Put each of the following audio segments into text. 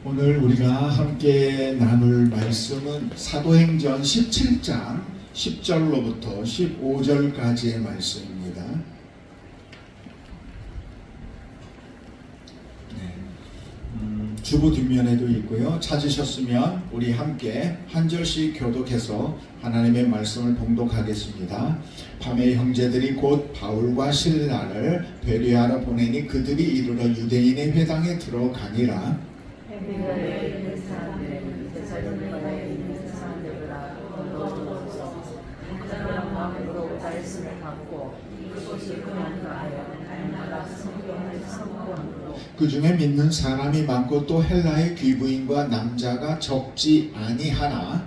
오늘 우리가 함께 나눌 말씀은 사도행전 17장 10절로부터 15절까지의 말씀입니다. 주보 뒷면에도 있고요. 찾으셨으면 우리 함께 한 절씩 교독해서 하나님의 말씀을 봉독하겠습니다. 밤에 형제들이 곧 바울과 실라를 베레아로 보내니 그들이 이르러 유대인의 회당에 들어가니라. 그 중에 믿는 사람이 많고 또 헬라의 귀부인과 남자가 적지 아니하나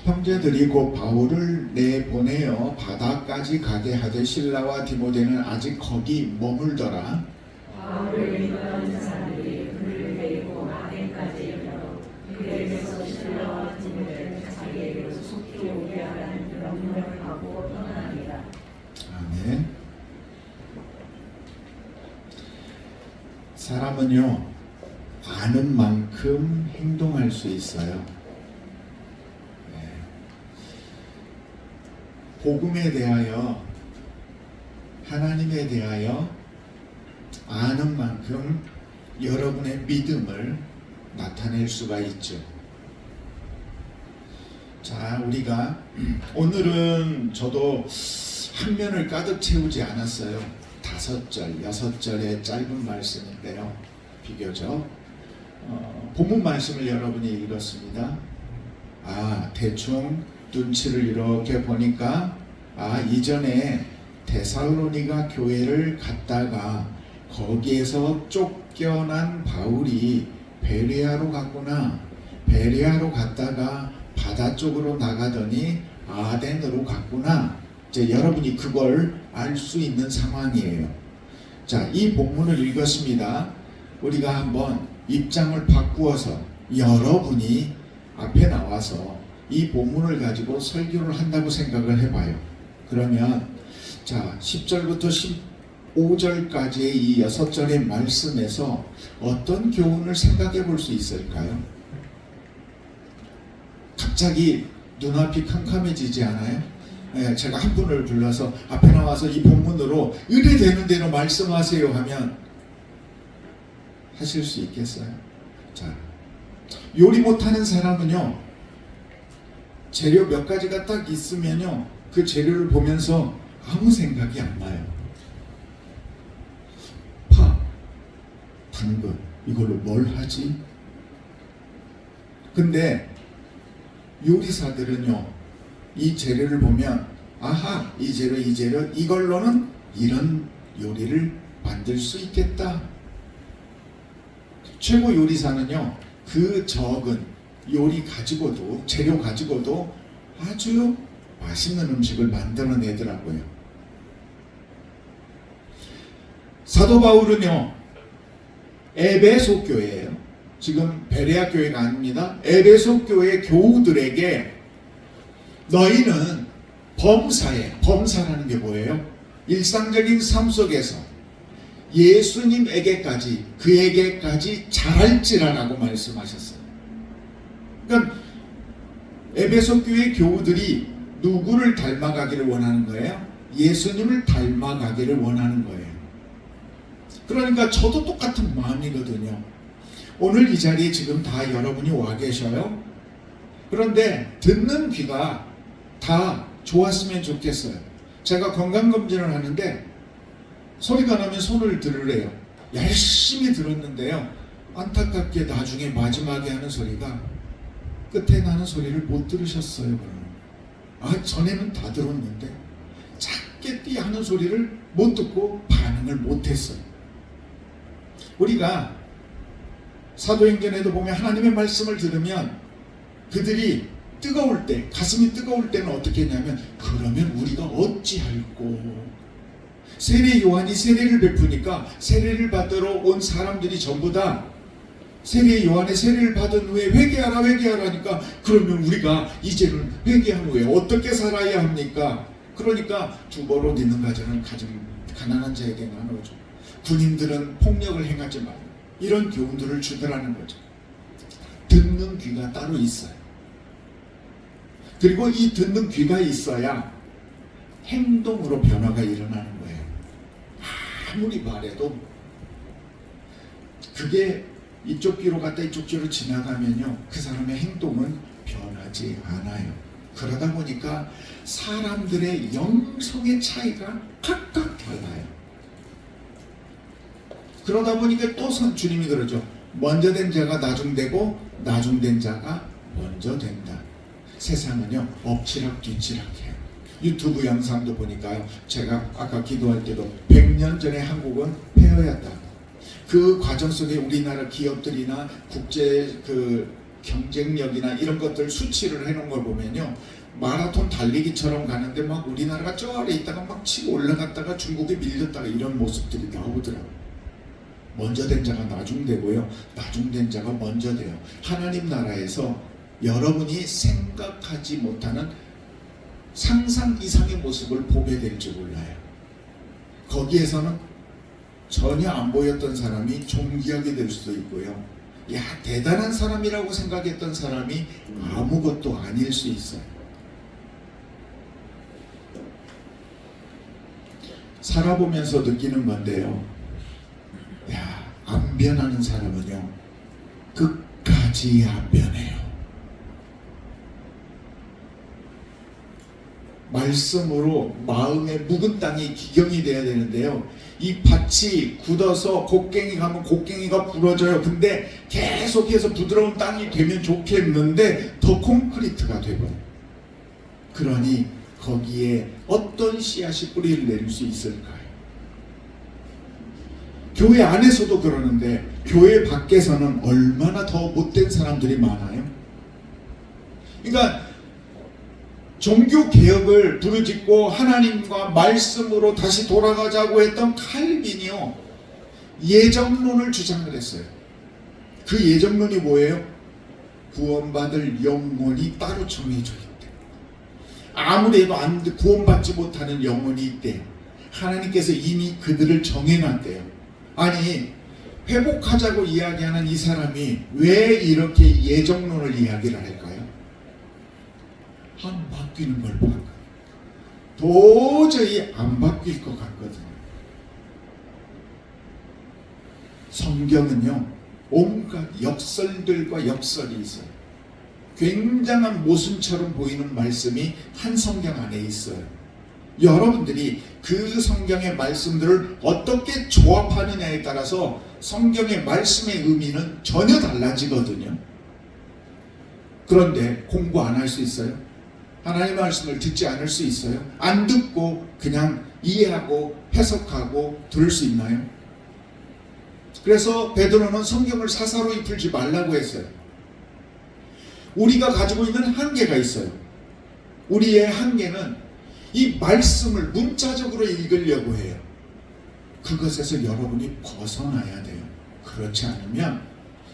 형제들이 곧 바울을 내보내어 바다까지 가게 하되 실라와 디모데는 아직 거기 머물더라. 바울을 믿는 사람들이 그를 데리고 아덴까지 이르러 그에게서 실라와 디모데를 자기에게로 속히 오게 하라는 명령을 하고 떠나니라. 아멘. 사람은요, 아는 만큼 행동할 수 있어요. 복음에 대하여, 하나님에 대하여 아는 만큼 여러분의 믿음을 나타낼 수가 있죠. 자, 우리가 오늘은 저도 한 면을 가득 채우지 않았어요. 5절, 6절의 짧은 말씀인데요. 비교적 본문 말씀을 여러분이 읽었습니다. 대충 눈치를 이렇게 보니까 이전에 데살로니가 교회를 갔다가 거기에서 쫓겨난 바울이 베레아로 갔구나. 베레아로 갔다가 바다 쪽으로 나가더니 아덴으로 갔구나. 이제 여러분이 그걸 알 수 있는 상황이에요. 자, 이 본문을 읽었습니다. 우리가 한번 입장을 바꾸어서 여러분이 앞에 나와서 이 본문을 가지고 설교를 한다고 생각을 해봐요. 그러면 자, 10절부터 15절까지의 이 6절의 말씀에서 어떤 교훈을 생각해 볼 수 있을까요? 갑자기 눈앞이 캄캄해지지 않아요? 제가 한 분을 불러서 앞에 나와서 이 본문으로 의뢰되는 대로 말씀하세요 하면 하실 수 있겠어요? 자, 요리 못하는 사람은요, 재료 몇 가지가 딱 있으면요, 그 재료를 보면서 아무 생각이 안 나요. 파, 당근, 이걸로 뭘 하지? 근데 요리사들은요, 이 재료를 보면 이 재료 이걸로는 이런 요리를 만들 수 있겠다. 최고 요리사는요, 그 적은 요리 가지고도, 재료 가지고도 아주 맛있는 음식을 만들어내더라고요. 사도 바울은요, 에베소 교회예요. 지금 베레아 교회가 아닙니다. 에베소 교회 교우들에게 너희는 범사라는 게 뭐예요? 일상적인 삶 속에서 예수님에게까지, 그에게까지 잘할지라라고 말씀하셨어요. 그러니까 에베소 교회 교우들이 누구를 닮아가기를 원하는 거예요? 예수님을 닮아가기를 원하는 거예요. 그러니까 저도 똑같은 마음이거든요. 오늘 이 자리에 지금 다 여러분이 와 계셔요. 그런데 듣는 귀가 다 좋았으면 좋겠어요. 제가 건강검진을 하는데 소리가 나면 손을 들으래요. 열심히 들었는데요, 안타깝게 나중에 마지막에 하는 소리가 끝에 나는 소리를 못 들으셨어요. 전에는 다 들었는데 작게 하는 소리를 못 듣고 반응을 못했어요. 우리가 사도행전에도 보면 하나님의 말씀을 들으면 그들이 뜨거울 때, 가슴이 뜨거울 때는 어떻게 했냐면, 그러면 우리가 어찌할꼬. 세례 요한이 세례를 베푸니까 세례를 받으러 온 사람들이 전부 다 세례 요한의 세례를 받은 후에 회개하라 회개하라니까, 그러면 우리가 이제는 회개한 후에 어떻게 살아야 합니까? 그러니까 두 번 옷 있는 가정은 가난한 자에게 나눠줘. 군인들은 폭력을 행하지 말고, 이런 교훈들을 주더라는 거죠. 듣는 귀가 따로 있어요. 그리고 이 듣는 귀가 있어야 행동으로 변화가 일어나는 거예요. 아무리 말해도 그게 이쪽 귀로 갔다 이쪽 귀로 지나가면요, 그 사람의 행동은 변하지 않아요. 그러다 보니까 사람들의 영성의 차이가 각각 달라요. 그러다 보니까 또 주님이 그러죠. 먼저 된 자가 나중되고 나중된 자가 먼저 된다. 세상은요, 엎치락 뒤치락해요. 유튜브 영상도 보니까요, 제가 아까 기도할 때도 100년 전에 한국은 폐허였다. 그 과정 속에 우리나라 기업들이나 국제 경쟁력이나 이런 것들 수치를 해놓은 걸 보면요, 마라톤 달리기처럼 가는데 막 우리나라가 저 아래 있다가 막 치고 올라갔다가 중국에 밀렸다가 이런 모습들이 나오더라고요. 먼저 된 자가 나중되고요, 나중된 자가 먼저 돼요. 하나님 나라에서 여러분이 생각하지 못하는 상상 이상의 모습을 보게 될지 몰라요. 거기에서는 전혀 안 보였던 사람이 존귀하게 될 수도 있고요, 야, 대단한 사람이라고 생각했던 사람이 아무것도 아닐 수 있어요. 살아보면서 느끼는 건데요, 야, 안 변하는 사람은요, 끝까지 안 변해요. 말씀으로 마음의 묵은 땅이 기경이 돼야 되는데요, 이 밭이 굳어서 곡괭이 가면 곡괭이가 부러져요. 근데 계속해서 부드러운 땅이 되면 좋겠는데 더 콘크리트가 되고, 그러니 거기에 어떤 씨앗이 뿌리를 내릴 수 있을까요? 교회 안에서도 그러는데 교회 밖에서는 얼마나 더 못된 사람들이 많아요. 그러니까 종교 개혁을 부르짖고 하나님과 말씀으로 다시 돌아가자고 했던 칼빈이요, 예정론을 주장을 했어요. 그 예정론이 뭐예요? 구원받을 영혼이 따로 정해져 있대. 아무리 해도 구원받지 못하는 영혼이 있대요. 하나님께서 이미 그들을 정해놨대요. 아니, 회복하자고 이야기하는 이 사람이 왜 이렇게 예정론을 이야기를 할까요? 안 바뀌는 걸 봐. 도저히 안 바뀔 것 같거든요. 성경은요, 온갖 역설들과 역설이 있어요. 굉장한 모순처럼 보이는 말씀이 한 성경 안에 있어요. 여러분들이 그 성경의 말씀들을 어떻게 조합하느냐에 따라서 성경의 말씀의 의미는 전혀 달라지거든요. 그런데 공부 안 할 수 있어요? 하나님의 말씀을 듣지 않을 수 있어요? 안 듣고 그냥 이해하고 해석하고 들을 수 있나요? 그래서 베드로는 성경을 사사로이 풀지 말라고 했어요. 우리가 가지고 있는 한계가 있어요. 우리의 한계는 이 말씀을 문자적으로 읽으려고 해요. 그것에서 여러분이 벗어나야 돼요. 그렇지 않으면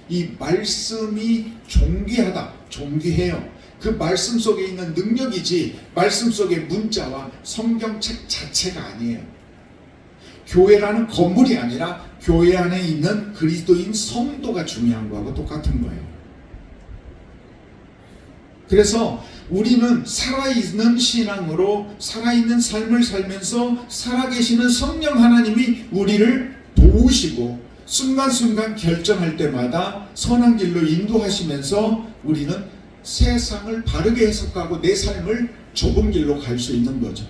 이 말씀이 존귀하다, 존귀해요. 그 말씀 속에 있는 능력이지 말씀 속의 문자와 성경책 자체가 아니에요. 교회라는 건물이 아니라 교회 안에 있는 그리스도인 성도가 중요한 거하고 똑같은 거예요. 그래서 우리는 살아있는 신앙으로 살아있는 삶을 살면서 살아계시는 성령 하나님이 우리를 도우시고 순간순간 결정할 때마다 선한 길로 인도하시면서 우리는 세상을 바르게 해석하고 내 삶을 좁은 길로 갈 수 있는 거죠.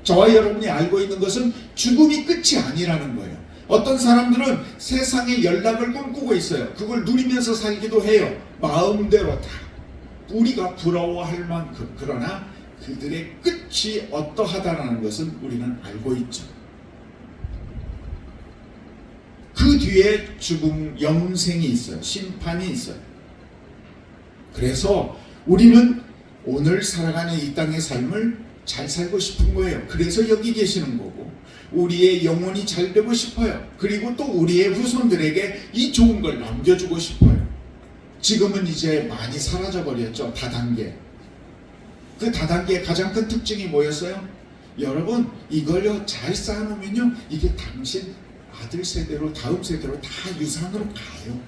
저와 여러분이 알고 있는 것은 죽음이 끝이 아니라는 거예요. 어떤 사람들은 세상의 연락을 꿈꾸고 있어요. 그걸 누리면서 살기도 해요. 마음대로 다. 우리가 부러워할 만큼. 그러나 그들의 끝이 어떠하다라는 것은 우리는 알고 있죠. 그 뒤에 죽음, 영생이 있어요. 심판이 있어요. 그래서 우리는 오늘 살아가는 이 땅의 삶을 잘 살고 싶은 거예요. 그래서 여기 계시는 거고, 우리의 영혼이 잘 되고 싶어요. 그리고 또 우리의 후손들에게 이 좋은 걸 남겨주고 싶어요. 지금은 이제 많이 사라져 버렸죠. 다단계. 그 다단계의 가장 큰 특징이 뭐였어요? 여러분, 이걸요 잘 쌓아놓으면요 이게 당신 아들 세대로, 다음 세대로 다 유산으로 가요.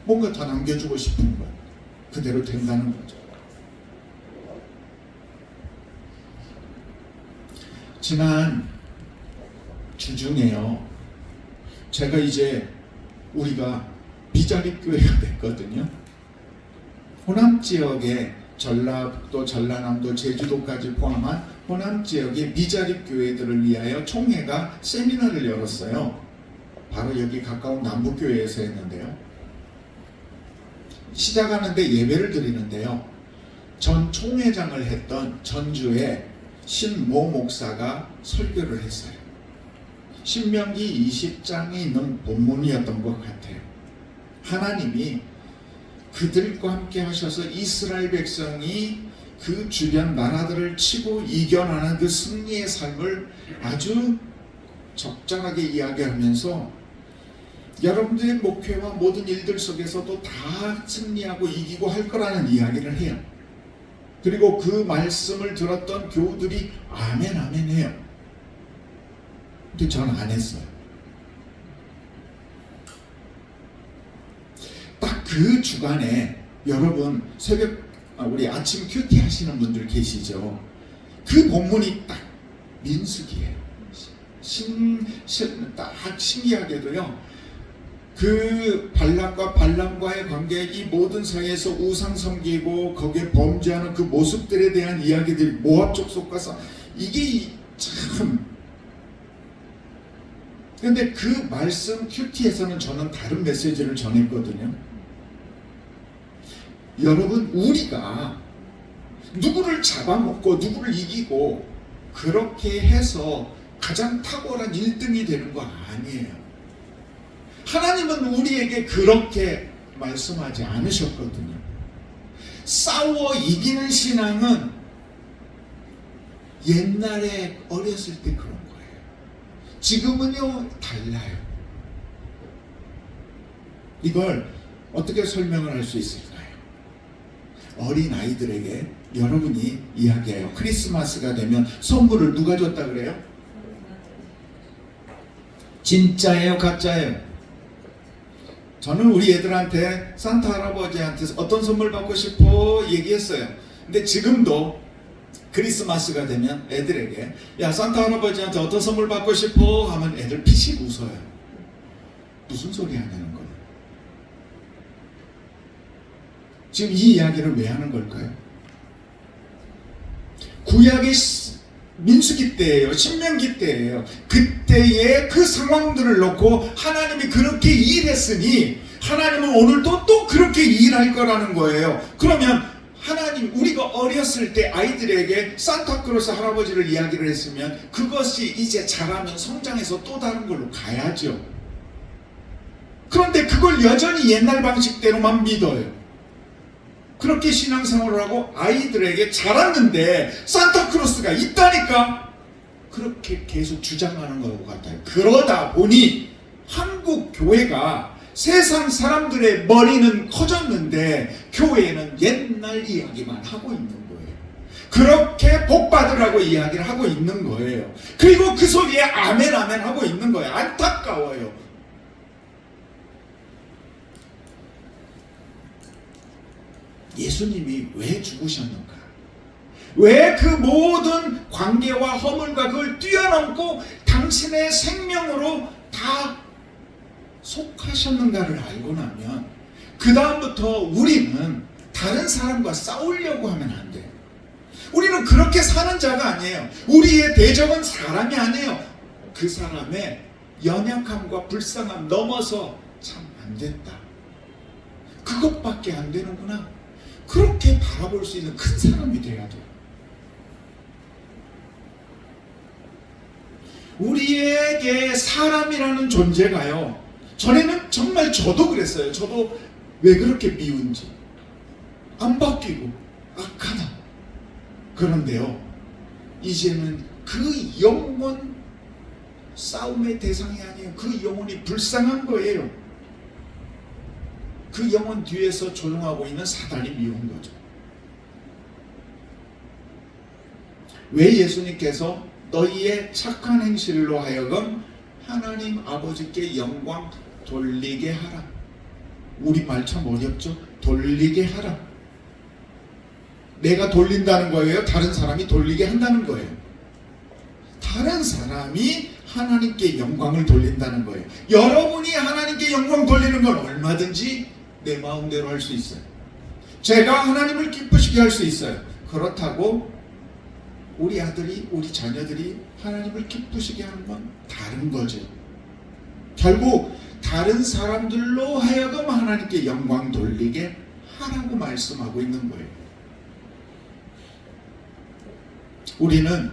뭔가 더 남겨주고 싶은 거 그대로 된다는 거죠. 지난 주중에요, 제가 이제 우리가 비자립교회가 됐거든요. 호남 지역에 전라도, 전라남도, 제주도까지 포함한 호남 지역의 비자립교회들을 위하여 총회가 세미나를 열었어요. 바로 여기 가까운 남북교회에서 했는데요. 시작하는데 예배를 드리는데요, 전 총회장을 했던 전주의 신모 목사가 설교를 했어요. 신명기 20장에 있는 본문이었던 것 같아요. 하나님이 그들과 함께 하셔서 이스라엘 백성이 그 주변 나라들을 치고 이겨나는 그 승리의 삶을 아주 적절하게 이야기하면서 여러분들의 목회와 모든 일들 속에서도 다 승리하고 이기고 할 거라는 이야기를 해요. 그리고 그 말씀을 들었던 교우들이 아멘 아멘 해요. 근데 저는 안 했어요. 딱 그 주간에 여러분 우리 아침 큐티 하시는 분들 계시죠? 그 본문이 딱 민수기예요. 딱 신기하게도요, 그 발람과의 관계, 이 모든 사이에서 우상 섬기고 거기에 범죄하는 그 모습들에 대한 이야기들이 모압 족속과서 이게 참. 근데 그 말씀 큐티에서는 저는 다른 메시지를 전했거든요. 여러분, 우리가 누구를 잡아먹고 누구를 이기고 그렇게 해서 가장 탁월한 1등이 되는 거 아니에요. 하나님은 우리에게 그렇게 말씀하지 않으셨거든요. 싸워 이기는 신앙은 옛날에 어렸을 때 그런 거예요. 지금은요 달라요. 이걸 어떻게 설명을 할 수 있을까요? 어린 아이들에게 여러분이 이야기해요. 크리스마스가 되면 선물을 누가 줬다 그래요? 진짜예요, 가짜예요? 저는 우리 애들한테 산타 할아버지한테 어떤 선물 받고 싶어 얘기했어요. 근데 지금도 크리스마스가 되면 애들에게 야, 산타 할아버지한테 어떤 선물 받고 싶어 하면 애들 피식 웃어요. 무슨 소리 하냐는 거예요. 지금 이 이야기를 왜 하는 걸까요? 구약의 민수기 때예요. 신명기 때예요. 그때의 그 상황들을 놓고 하나님이 그렇게 일했으니 하나님은 오늘도 또 그렇게 일할 거라는 거예요. 그러면 하나님, 우리가 어렸을 때 아이들에게 산타크로스 할아버지를 이야기를 했으면 그것이 이제 자라면 성장해서 또 다른 걸로 가야죠. 그런데 그걸 여전히 옛날 방식대로만 믿어요. 그렇게 신앙생활을 하고 아이들에게 자랐는데 산타크로스가 있다니까 그렇게 계속 주장하는 것 같아요. 그러다 보니 한국 교회가 세상 사람들의 머리는 커졌는데 교회는 옛날 이야기만 하고 있는 거예요. 그렇게 복 받으라고 이야기를 하고 있는 거예요. 그리고 그 소리에 아멘 아멘 하고 있는 거예요. 안타까워요. 예수님이 왜 죽으셨는가? 왜 그 모든 관계와 허물과 그걸 뛰어넘고 당신의 생명으로 다 속하셨는가를 알고 나면 그 다음부터 우리는 다른 사람과 싸우려고 하면 안 돼요. 우리는 그렇게 사는 자가 아니에요. 우리의 대적은 사람이 아니에요. 그 사람의 연약함과 불쌍함 넘어서 참 안 됐다, 그것밖에 안 되는구나, 그렇게 바라볼 수 있는 큰 사람이 돼야 돼요. 우리에게 사람이라는 존재가요, 전에는 정말 저도 그랬어요. 저도 왜 그렇게 미운지, 안 바뀌고 악하다. 그런데요, 이제는 그 영혼 싸움의 대상이 아니에요. 그 영혼이 불쌍한 거예요. 그 영혼 뒤에서 조종하고 있는 사단이 미운 거죠. 왜 예수님께서 너희의 착한 행실로 하여금 하나님 아버지께 영광 돌리게 하라. 우리말 참 어렵죠? 돌리게 하라. 내가 돌린다는 거예요? 다른 사람이 돌리게 한다는 거예요? 다른 사람이 하나님께 영광을 돌린다는 거예요. 여러분이 하나님께 영광 돌리는 건 얼마든지 내 마음대로 할 수 있어요. 제가 하나님을 기쁘시게 할 수 있어요. 그렇다고 우리 아들이, 우리 자녀들이 하나님을 기쁘시게 하는 건 다른 거죠. 결국 다른 사람들로 하여금 하나님께 영광 돌리게 하라고 말씀하고 있는 거예요. 우리는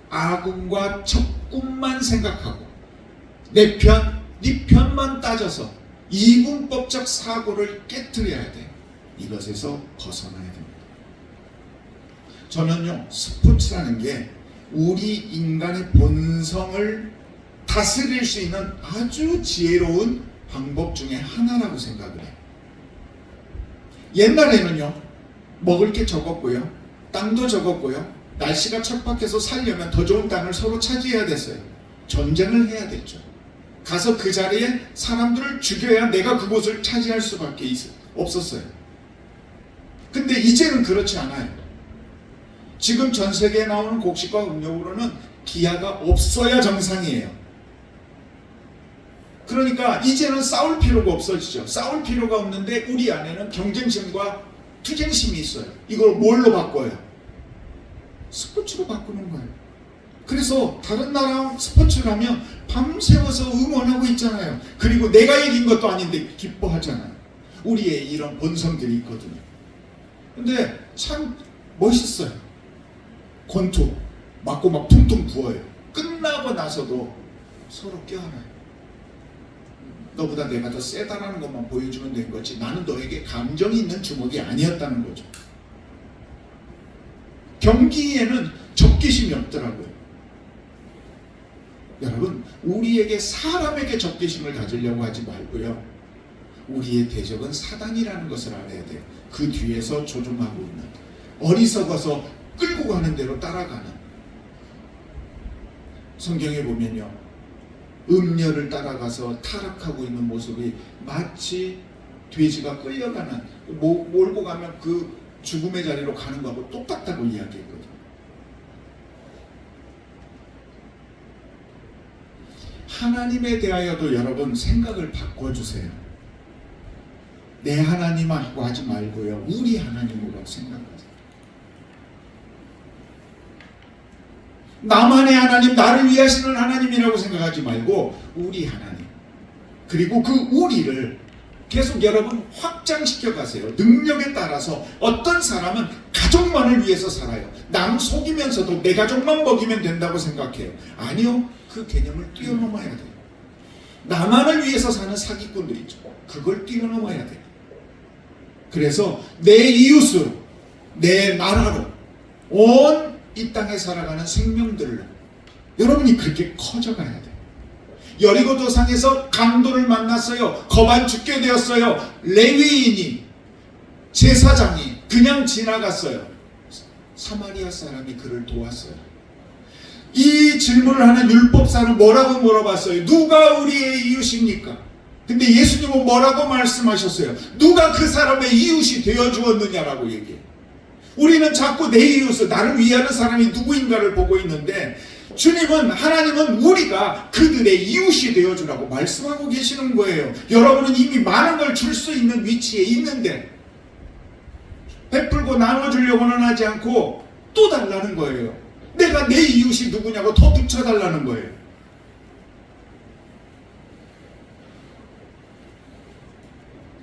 아군과 적군만 생각하고 내 편, 네 편만 따져서 이분법적 사고를 깨트려야 돼. 이것에서 벗어나야 됩니다. 저는요, 스포츠라는 게 우리 인간의 본성을 다스릴 수 있는 아주 지혜로운 방법 중에 하나라고 생각을 해요. 옛날에는요, 먹을 게 적었고요, 땅도 적었고요, 날씨가 척박해서 살려면 더 좋은 땅을 서로 차지해야 됐어요. 전쟁을 해야 됐죠. 가서 그 자리에 사람들을 죽여야 내가 그곳을 차지할 수밖에 없었어요. 근데 이제는 그렇지 않아요. 지금 전 세계에 나오는 곡식과 음료로는 기아가 없어야 정상이에요. 그러니까 이제는 싸울 필요가 없어지죠. 싸울 필요가 없는데 우리 안에는 경쟁심과 투쟁심이 있어요. 이걸 뭘로 바꿔요? 스포츠로 바꾸는 거예요. 그래서 다른 나라 스포츠를 하면 밤새워서 응원하고 있잖아요. 그리고 내가 이긴 것도 아닌데 기뻐하잖아요. 우리의 이런 본성들이 있거든요. 근데 참 멋있어요. 권투 맞고 막 퉁퉁 부어요. 끝나고 나서도 서로 껴안아요. 너보다 내가 더 세다라는 것만 보여주면 된 거지 나는 너에게 감정이 있는 주먹이 아니었다는 거죠. 경기에는 적개심이 없더라고요. 여러분, 우리에게 사람에게 적개심을 가지려고 하지 말고요, 우리의 대적은 사단이라는 것을 알아야 돼요. 그 뒤에서 조종하고 있는, 어리석어서 끌고 가는 대로 따라가는. 성경에 보면요, 음녀를 따라가서 타락하고 있는 모습이 마치 돼지가 끌려가는, 몰고 가면 그 죽음의 자리로 가는 거하고 똑같다고 이야기했거든요. 하나님에 대하여도 여러분 생각을 바꿔주세요. 내 하나님하고 하지 말고요, 우리 하나님으로 생각하세요. 나만의 하나님, 나를 위하시는 하나님이라고 생각하지 말고 우리 하나님, 그리고 그 우리를 계속 여러분 확장시켜 가세요. 능력에 따라서 어떤 사람은 가족만을 위해서 살아요. 남 속이면서도 내 가족만 먹이면 된다고 생각해요. 아니요, 그 개념을 뛰어넘어야 돼요. 나만을 위해서 사는 사기꾼들 있죠. 그걸 뛰어넘어야 돼요. 그래서 내 이웃으로, 내 나라로, 온 이 땅에 살아가는 생명들로 여러분이 그렇게 커져가야 돼요. 여리고 도상에서 강도를 만났어요. 거반 죽게 되었어요. 레위인이, 제사장이 그냥 지나갔어요. 사마리아 사람이 그를 도왔어요. 이 질문을 하는 율법사는 뭐라고 물어봤어요? 누가 우리의 이웃입니까? 근데 예수님은 뭐라고 말씀하셨어요? 누가 그 사람의 이웃이 되어 주었느냐라고 얘기해요. 우리는 자꾸 내 이웃을, 나를 위하는 사람이 누구인가를 보고 있는데, 주님은, 하나님은 우리가 그들의 이웃이 되어주라고 말씀하고 계시는 거예요. 여러분은 이미 많은 걸 줄 수 있는 위치에 있는데 베풀고 나눠주려고는 하지 않고 또 달라는 거예요. 내가 내 이웃이 누구냐고 더 붙여달라는 거예요.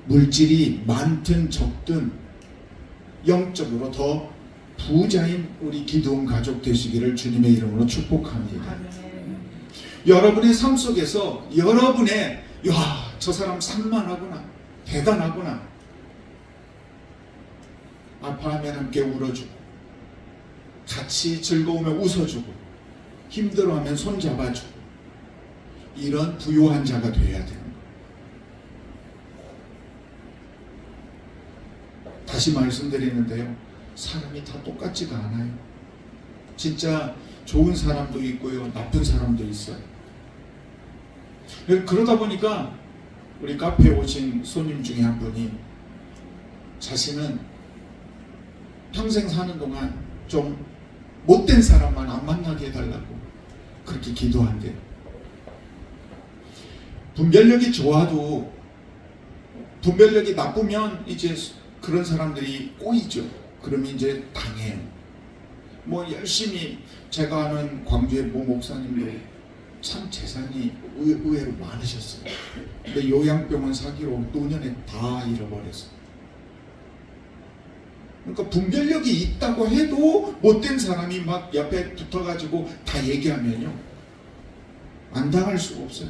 물질이 많든 적든 영적으로 더 부자인 우리 기도원 가족 되시기를 주님의 이름으로 축복합니다. 여러분의 삶 속에서 여러분의, 야, 저 사람 산만하구나, 대단하구나, 아파하면 함께 울어주고 같이 즐거우면 웃어주고 힘들어하면 손잡아주고 이런 부유한 자가 되어야 되는 거예요. 다시 말씀드리는데요, 사람이 다 똑같지가 않아요. 진짜 좋은 사람도 있고요, 나쁜 사람도 있어요. 그러다 보니까 우리 카페에 오신 손님 중에 한 분이 자신은 평생 사는 동안 좀 못된 사람만 안 만나게 해달라고 그렇게 기도한대요. 분별력이 좋아도 분별력이 나쁘면 이제 그런 사람들이 꼬이죠. 그러면 이제 당해요. 뭐 열심히 제가 아는 광주의 모 목사님도 참 재산이 의외로 많으셨어요. 근데 요양병원 사기로 노년에 다 잃어버렸어요. 그러니까 분별력이 있다고 해도 못된 사람이 막 옆에 붙어가지고 다 얘기하면요, 안 당할 수가 없어요.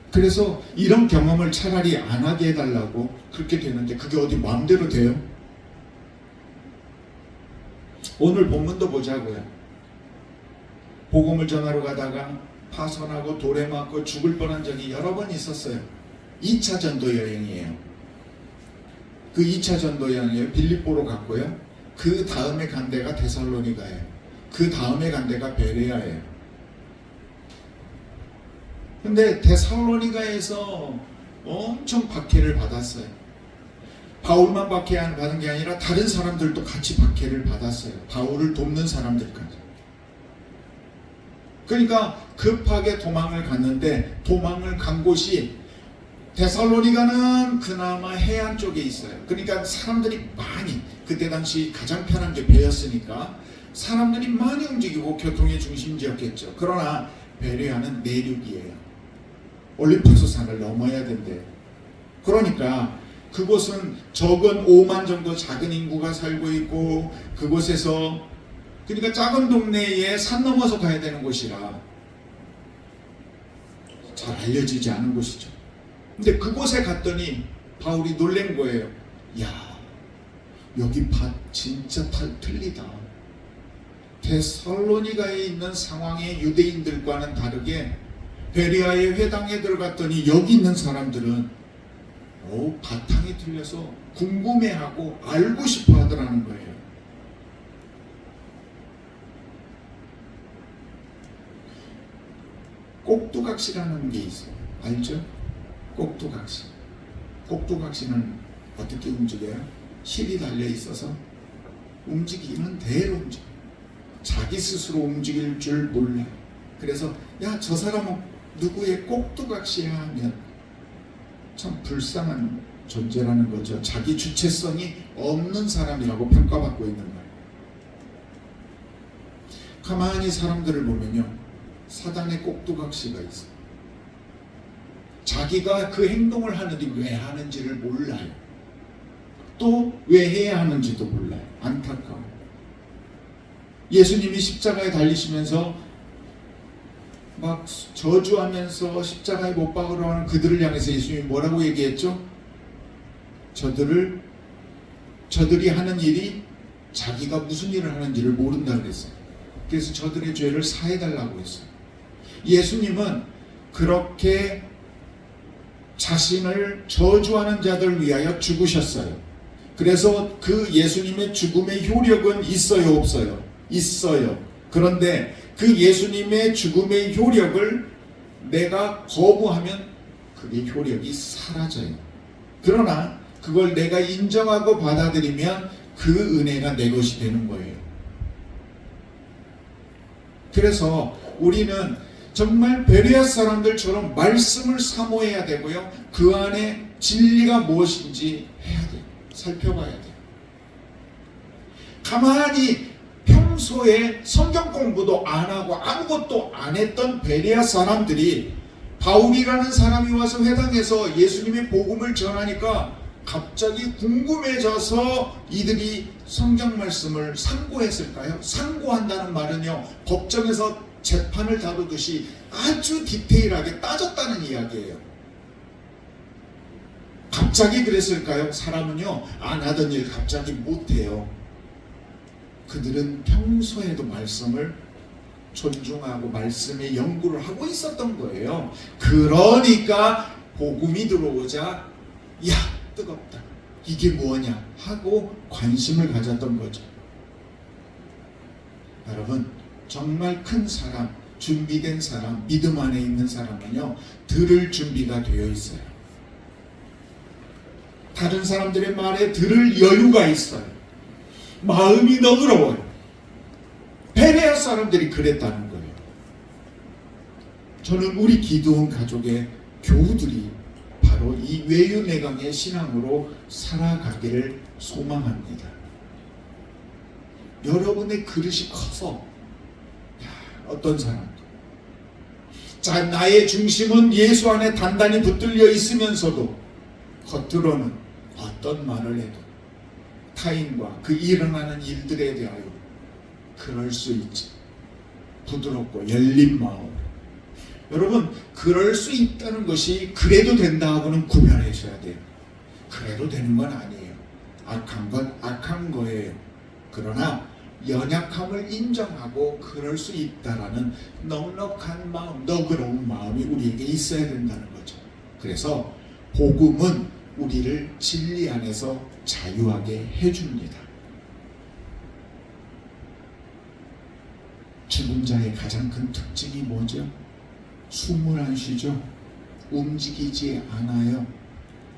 그래서 이런 경험을 차라리 안 하게 해달라고 그렇게 되는데 그게 어디 마음대로 돼요? 오늘 본문도 보자고요. 복음을 전하러 가다가 파손하고 돌에 맞고 죽을 뻔한 적이 여러 번 있었어요. 2차 전도 여행이에요. 그 2차 전도 여행에 빌립보로 갔고요. 그 다음에 간 데가 데살로니가예요. 그 다음에 간 데가 베레아예요. 근데 데살로니가에서 엄청 박해를 받았어요. 바울만 받은 게 아니라 다른 사람들도 같이 박해를 받았어요. 바울을 돕는 사람들까지. 그러니까 급하게 도망을 갔는데 도망을 간 곳이 데살로니가는 그나마 해안 쪽에 있어요. 그러니까 사람들이 많이, 그때 당시 가장 편한 게 배였으니까 사람들이 많이 움직이고 교통의 중심지였겠죠. 그러나 베레아는 내륙이에요. 올림푸스 산을 넘어야 된대요. 그러니까 그곳은 적은 5만 정도 작은 인구가 살고 있고, 그곳에서 그러니까 작은 동네에 산 넘어서 가야 되는 곳이라 잘 알려지지 않은 곳이죠. 근데 그곳에 갔더니 바울이 놀란 거예요. 야, 여기 밭 진짜 틀리다. 데살로니가에 있는 상황의 유대인들과는 다르게 베레아의 회당에 들어갔더니 여기 있는 사람들은 바탕이 틀려서 궁금해하고 알고 싶어 하더라는 거예요. 꼭두각시라는 게 있어요. 알죠? 꼭두각시. 꼭두각시는 어떻게 움직여요? 실이 달려 있어서 움직이는 대로 움직여요. 자기 스스로 움직일 줄 몰라요. 그래서 야, 저 사람은 누구의 꼭두각시야 하면 참 불쌍한 존재라는 거죠. 자기 주체성이 없는 사람이라고 평가받고 있는 거예요. 가만히 사람들을 보면요, 사단의 꼭두각시가 있어요. 자기가 그 행동을 하는데 왜 하는지를 몰라요. 또 왜 해야 하는지도 몰라요. 안타까워. 예수님이 십자가에 달리시면서 막 저주하면서 십자가에 못 박으러 하는 그들을 향해서 예수님이 뭐라고 얘기했죠? 저들이 하는 일이 자기가 무슨 일을 하는지를 모른다 그랬어요. 그래서 저들의 죄를 사해달라고 했어요. 예수님은 그렇게 자신을 저주하는 자들 위하여 죽으셨어요. 그래서 그 예수님의 죽음의 효력은 있어요, 없어요? 있어요. 그런데 그 예수님의 죽음의 효력을 내가 거부하면 그게 효력이 사라져요. 그러나 그걸 내가 인정하고 받아들이면 그 은혜가 내 것이 되는 거예요. 그래서 우리는 정말 베레아 사람들처럼 말씀을 사모해야 되고요, 그 안에 진리가 무엇인지 해야 돼요. 살펴봐야 돼요. 가만히 평소에 성경 공부도 안 하고 아무것도 안 했던 베레아 사람들이 바울이라는 사람이 와서 회당에서 예수님의 복음을 전하니까 갑자기 궁금해져서 이들이 성경 말씀을 상고했을까요? 상고한다는 말은요, 법정에서 재판을 다루듯이 아주 디테일하게 따졌다는 이야기예요. 갑자기 그랬을까요? 사람은요, 안 하던 일 갑자기 못해요. 그들은 평소에도 말씀을 존중하고 말씀의 연구를 하고 있었던 거예요. 그러니까 복음이 들어오자 야 뜨겁다, 이게 뭐냐 하고 관심을 가졌던 거죠. 여러분, 정말 큰 사람, 준비된 사람, 믿음 안에 있는 사람은요 들을 준비가 되어 있어요. 다른 사람들의 말에 들을 여유가 있어요. 마음이 너그러워요. 베레아 사람들이 그랬다는 거예요. 저는 우리 기도원 가족의 교우들이 바로 이 외유내강의 신앙으로 살아가기를 소망합니다. 여러분의 그릇이 커서 어떤 사람도 자, 나의 중심은 예수 안에 단단히 붙들려 있으면서도 겉으로는 어떤 말을 해도 타인과 그 일어나는 일들에 대하여 그럴 수 있지. 부드럽고 열린 마음. 여러분, 그럴 수 있다는 것이 그래도 된다 하고는 구별하셔야 돼요. 그래도 되는 건 아니에요. 악한 건 악한 거예요. 그러나 연약함을 인정하고 그럴 수 있다라는 넉넉한 마음, 너그러운 마음이 우리에게 있어야 된다는 거죠. 그래서 복음은 우리를 진리 안에서 자유하게 해줍니다. 죽은 자의 가장 큰 특징이 뭐죠? 숨을 안 쉬죠. 움직이지 않아요.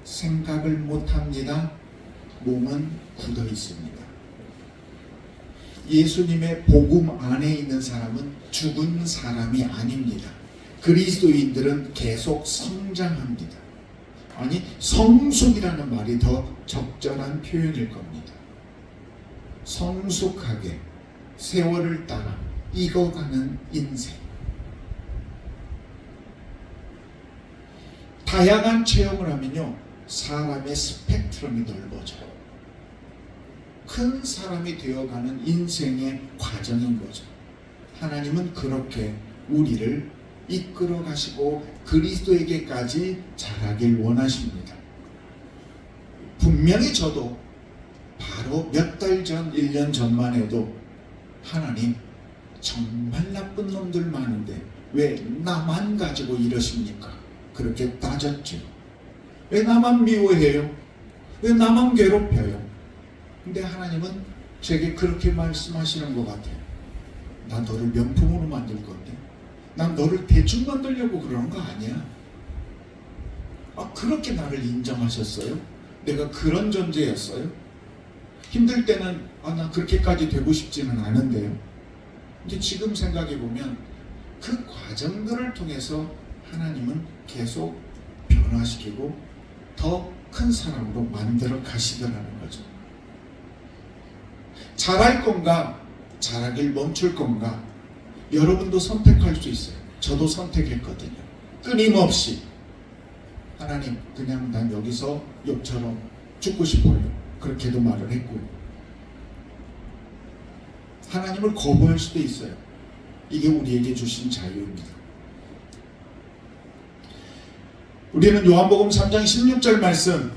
생각을 못합니다. 몸은 굳어 있습니다. 예수님의 복음 안에 있는 사람은 죽은 사람이 아닙니다. 그리스도인들은 계속 성장합니다. 아니, 성숙이라는 말이 더 적절한 표현일 겁니다. 성숙하게 세월을 따라 익어가는 인생. 다양한 체험을 하면요 사람의 스펙트럼이 넓어져요. 큰 사람이 되어가는 인생의 과정인 거죠. 하나님은 그렇게 우리를 이끌어 가시고 그리스도에게까지 자라길 원하십니다. 분명히 저도 바로 몇 달 전, 1년 전만 해도 하나님 정말 나쁜 놈들 많은데 왜 나만 가지고 이러십니까? 그렇게 따졌죠. 왜 나만 미워해요? 왜 나만 괴롭혀요? 근데 하나님은 제게 그렇게 말씀하시는 것 같아요. 나 너를 명품으로 만들 건데 난 너를 대충 만들려고 그러는 거 아니야. 그렇게 나를 인정하셨어요? 내가 그런 존재였어요? 힘들 때는 나 그렇게까지 되고 싶지는 않은데요. 근데 지금 생각해보면 그 과정들을 통해서 하나님은 계속 변화시키고 더 큰 사람으로 만들어 가시더라는 거죠. 잘할 건가? 잘하길 멈출 건가? 여러분도 선택할 수 있어요. 저도 선택했거든요. 끊임없이 하나님, 그냥 난 여기서 욥처럼 죽고 싶어요. 그렇게도 말을 했고요. 하나님을 거부할 수도 있어요. 이게 우리에게 주신 자유입니다. 우리는 요한복음 3장 16절 말씀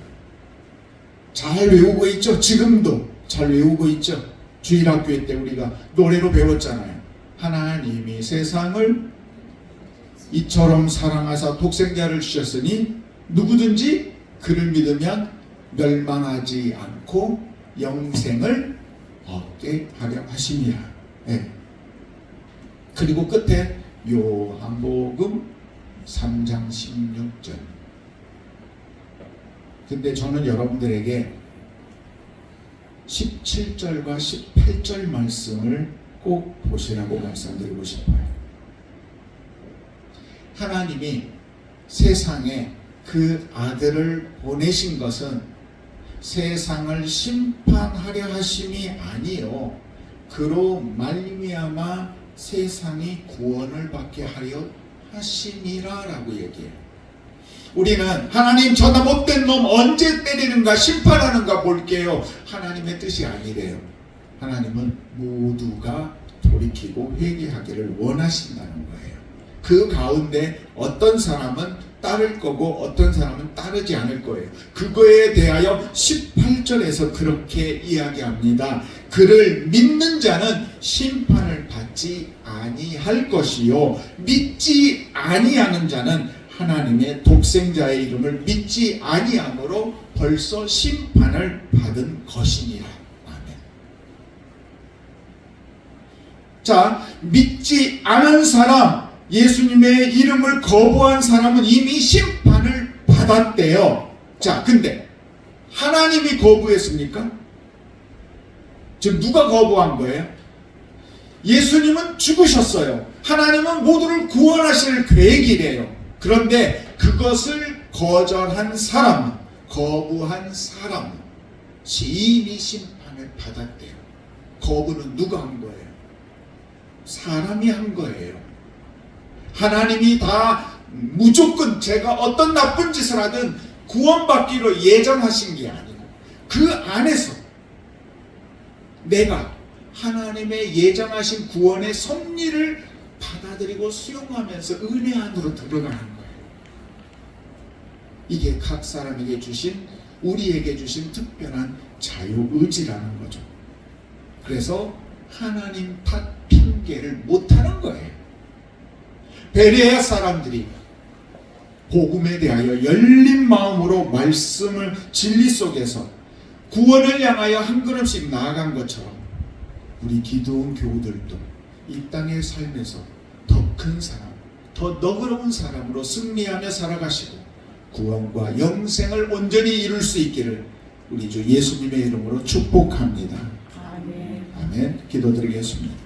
잘 외우고 있죠? 지금도 잘 외우고 있죠? 주일학교회 때 우리가 노래로 배웠잖아요. 하나님이 세상을 이처럼 사랑하사 독생자를 주셨으니 누구든지 그를 믿으면 멸망하지 않고 영생을 얻게 하려 하심이라. 네. 그리고 끝에 요한복음 3장 16절. 근데 저는 여러분들에게 17절과 18절 말씀을 꼭 보시라고 말씀드리고 싶어요. 하나님이 세상에 그 아들을 보내신 것은 세상을 심판하려 하심이 아니요 그로 말미암아 세상이 구원을 받게 하려 하심이라라고 얘기해요. 우리는 하나님 저나 못된 놈 언제 때리는가 심판하는가 볼게요. 하나님의 뜻이 아니래요. 하나님은 모두가 돌이키고 회개하기를 원하신다는 거예요. 그 가운데 어떤 사람은 따를 거고 어떤 사람은 따르지 않을 거예요. 그거에 대하여 18절에서 그렇게 이야기합니다. 그를 믿는 자는 심판을 받지 아니할 것이요 믿지 아니하는 자는 하나님의 독생자의 이름을 믿지 아니함으로 벌써 심판을 받은 것이니라. 아멘. 자, 믿지 않은 사람, 예수님의 이름을 거부한 사람은 이미 심판을 받았대요. 자, 근데 하나님이 거부했습니까? 지금 누가 거부한 거예요? 예수님은 죽으셨어요. 하나님은 모두를 구원하실 계획이래요. 그런데 그것을 거절한 사람, 거부한 사람은 이미 심판을 받았대요. 거부는 누가 한 거예요? 사람이 한 거예요. 하나님이 다 무조건 제가 어떤 나쁜 짓을 하든 구원받기로 예정하신 게 아니고 그 안에서 내가 하나님의 예정하신 구원의 섭리를 받아들이고 수용하면서 은혜 안으로 들어가는 거예요. 이게 각 사람에게 주신, 우리에게 주신 특별한 자유의지라는 거죠. 그래서 하나님 탓 핑계를 못하는 거예요. 베레아 사람들이 복음에 대하여 열린 마음으로 말씀을 진리 속에서 구원을 향하여 한 걸음씩 나아간 것처럼 우리 기도원 교우들도 이 땅의 삶에서 더 큰 사람, 더 너그러운 사람으로 승리하며 살아가시고 구원과 영생을 온전히 이룰 수 있기를 우리 주 예수님의 이름으로 축복합니다. 아멘. 기도드리겠습니다.